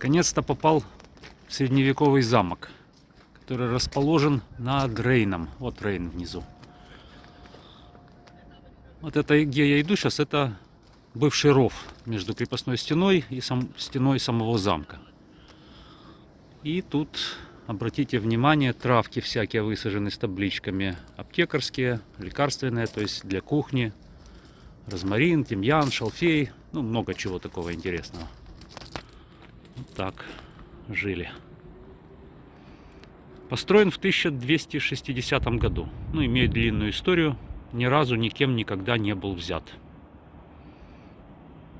Наконец-то попал в средневековый замок, который расположен над Рейном. Вот Рейн внизу. Вот это, где я иду сейчас, это бывший ров между крепостной стеной и стеной самого замка. И тут, обратите внимание, травки всякие высажены с табличками. Аптекарские, лекарственные, то есть для кухни. Розмарин, тимьян, шалфей. Ну, много чего такого интересного. Вот так жили. Построен в 1260 году. Ну, имеет длинную историю. Ни разу никем никогда не был взят.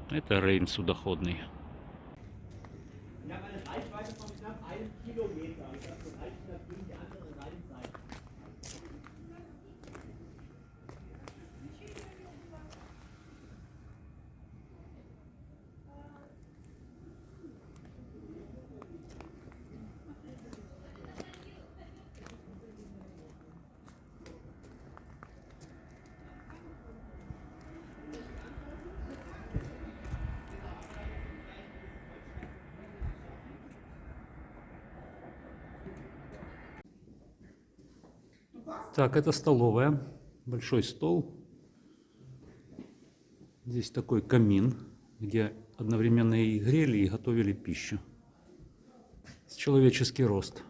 Это Рейн судоходный. Так, это столовая. Большой стол. Здесь такой камин, где одновременно и грели, и готовили пищу. Человеческий рост.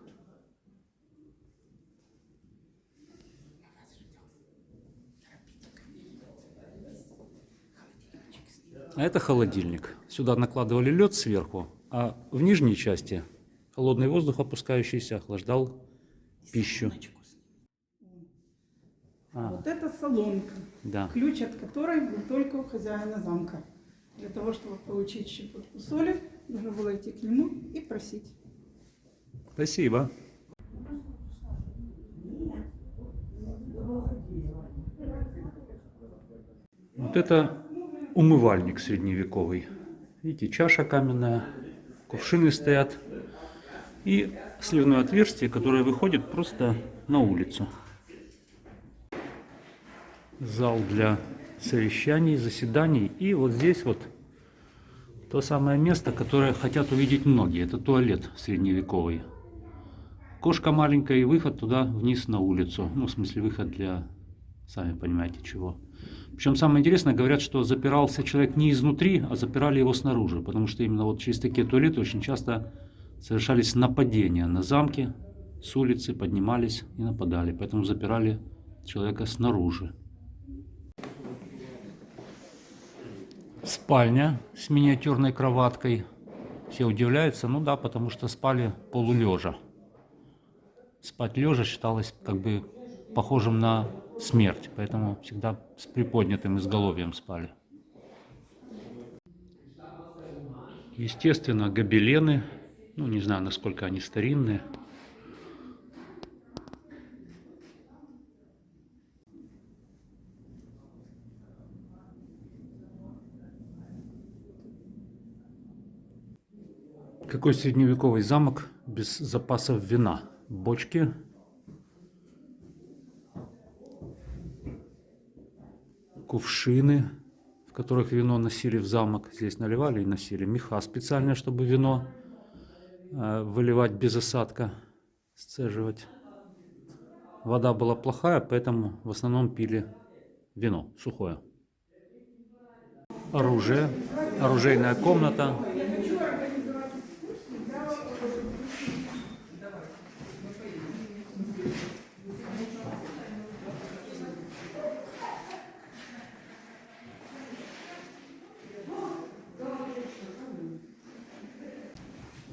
А это холодильник. Сюда накладывали лед сверху, а в нижней части холодный воздух, опускающийся, охлаждал пищу. Вот это солонка, Да. ключ от которой был только у хозяина замка. Для того, чтобы получить щепотку соли, нужно было идти к нему и просить. Спасибо. Вот это умывальник средневековый. Видите, чаша каменная, кувшины стоят и сливное отверстие, которое выходит просто на улицу. Зал для совещаний, заседаний. И вот здесь вот то самое место, которое хотят увидеть многие. Это туалет средневековый. Кошка маленькая и выход туда вниз на улицу. Ну, в смысле, выход для, сами понимаете, чего. Причем самое интересное, говорят, что запирался человек не изнутри, а запирали его снаружи. Потому что именно вот через такие туалеты очень часто совершались нападения на замки. С улицы поднимались и нападали. Поэтому запирали человека снаружи. Спальня с миниатюрной кроваткой. Все удивляются, ну да, потому что спали полулежа. Спать лежа считалось как бы похожим на смерть, поэтому всегда с приподнятым изголовьем спали. Естественно, гобелены, ну не знаю, насколько они старинные. Какой средневековый замок без запасов вина? Бочки. Кувшины, в которых вино носили в замок. Здесь наливали и носили. Меха специальные, чтобы вино выливать без осадка, сцеживать. Вода была плохая, поэтому в основном пили вино сухое. Оружие. Оружейная комната.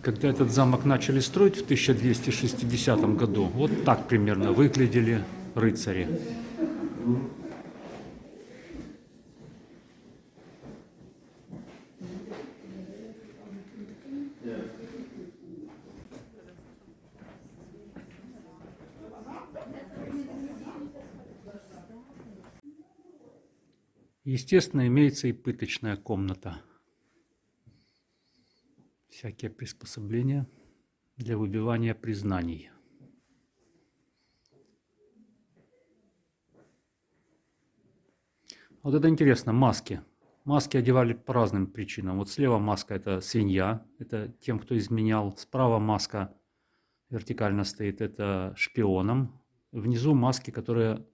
Когда этот замок начали строить в 1260 году, вот так примерно выглядели рыцари. Естественно, имеется и пыточная комната. Всякие приспособления для выбивания признаний. Вот это интересно, маски. Маски одевали по разным причинам. Вот слева маска — это свинья, это тем, кто изменял. Справа маска вертикально стоит, это шпионам. Внизу маски, которые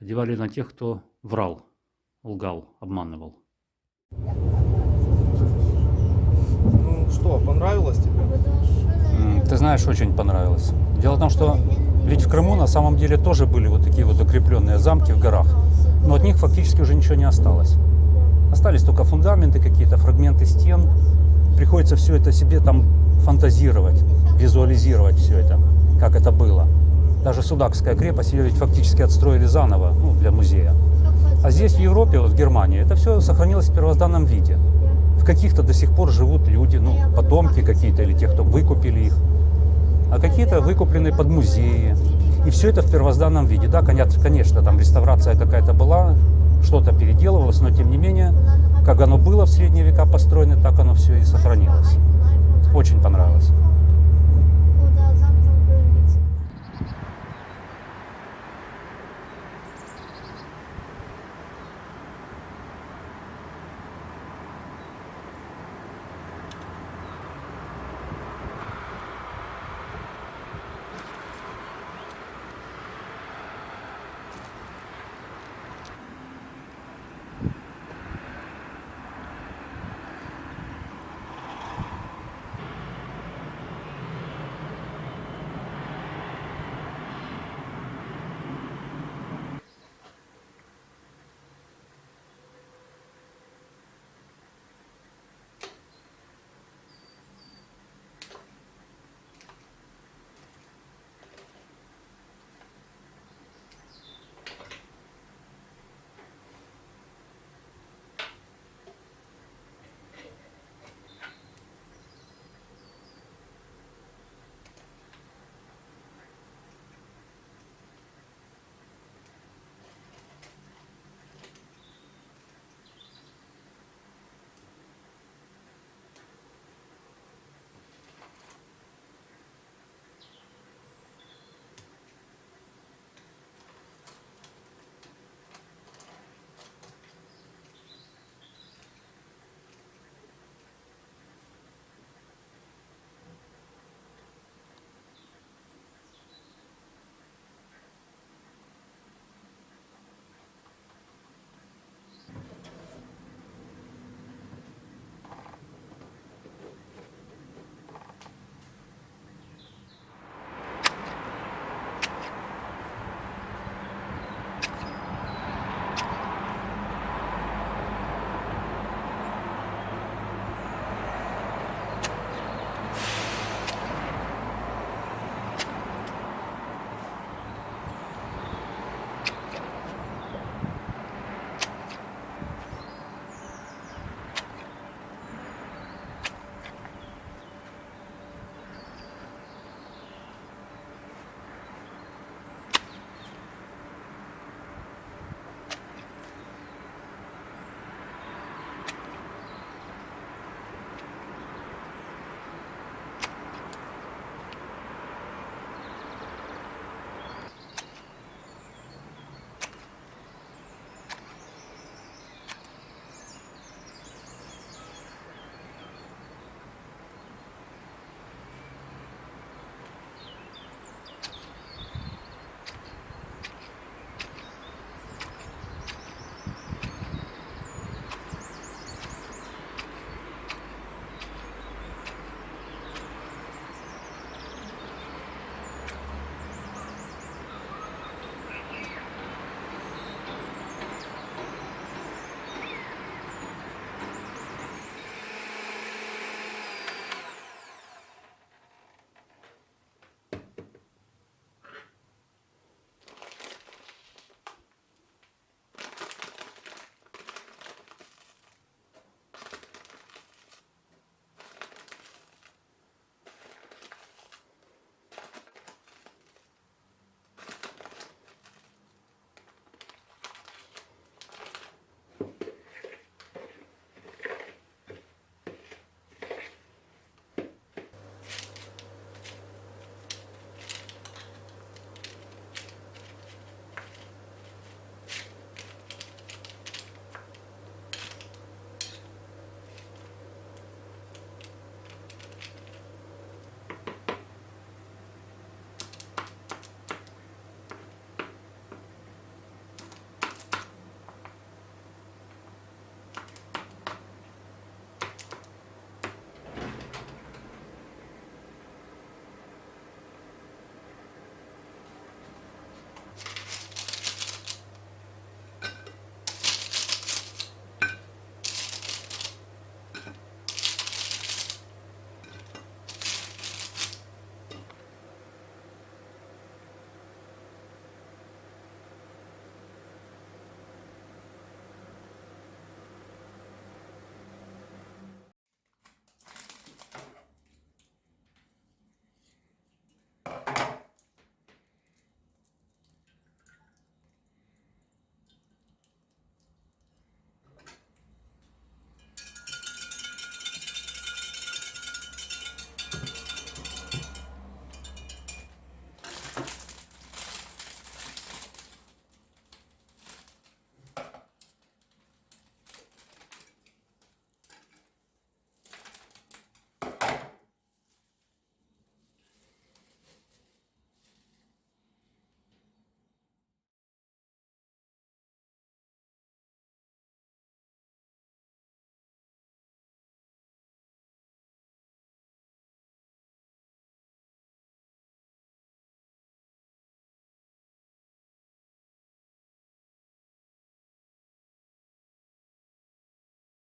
одевали на тех, кто врал, лгал, обманывал. Ну что, понравилось тебе? Ты знаешь, очень понравилось. Дело в том, что ведь в Крыму на самом деле тоже были вот такие вот укрепленные замки в горах, но от них фактически уже ничего не осталось. Остались только фундаменты, какие-то фрагменты стен. Приходится все это себе там фантазировать, визуализировать все это, как это было. Даже Судакская крепость, ее ведь фактически отстроили заново, ну, для музея. А здесь, в Европе, вот в Германии, это все сохранилось в первозданном виде. В каких-то до сих пор живут люди, ну, потомки какие-то или те, кто выкупили их. А какие-то выкуплены под музеи. И все это в первозданном виде. Да, конечно, там реставрация какая-то была, что-то переделывалось, но тем не менее, как оно было в средние века построено, так оно все и сохранилось. Очень понравилось.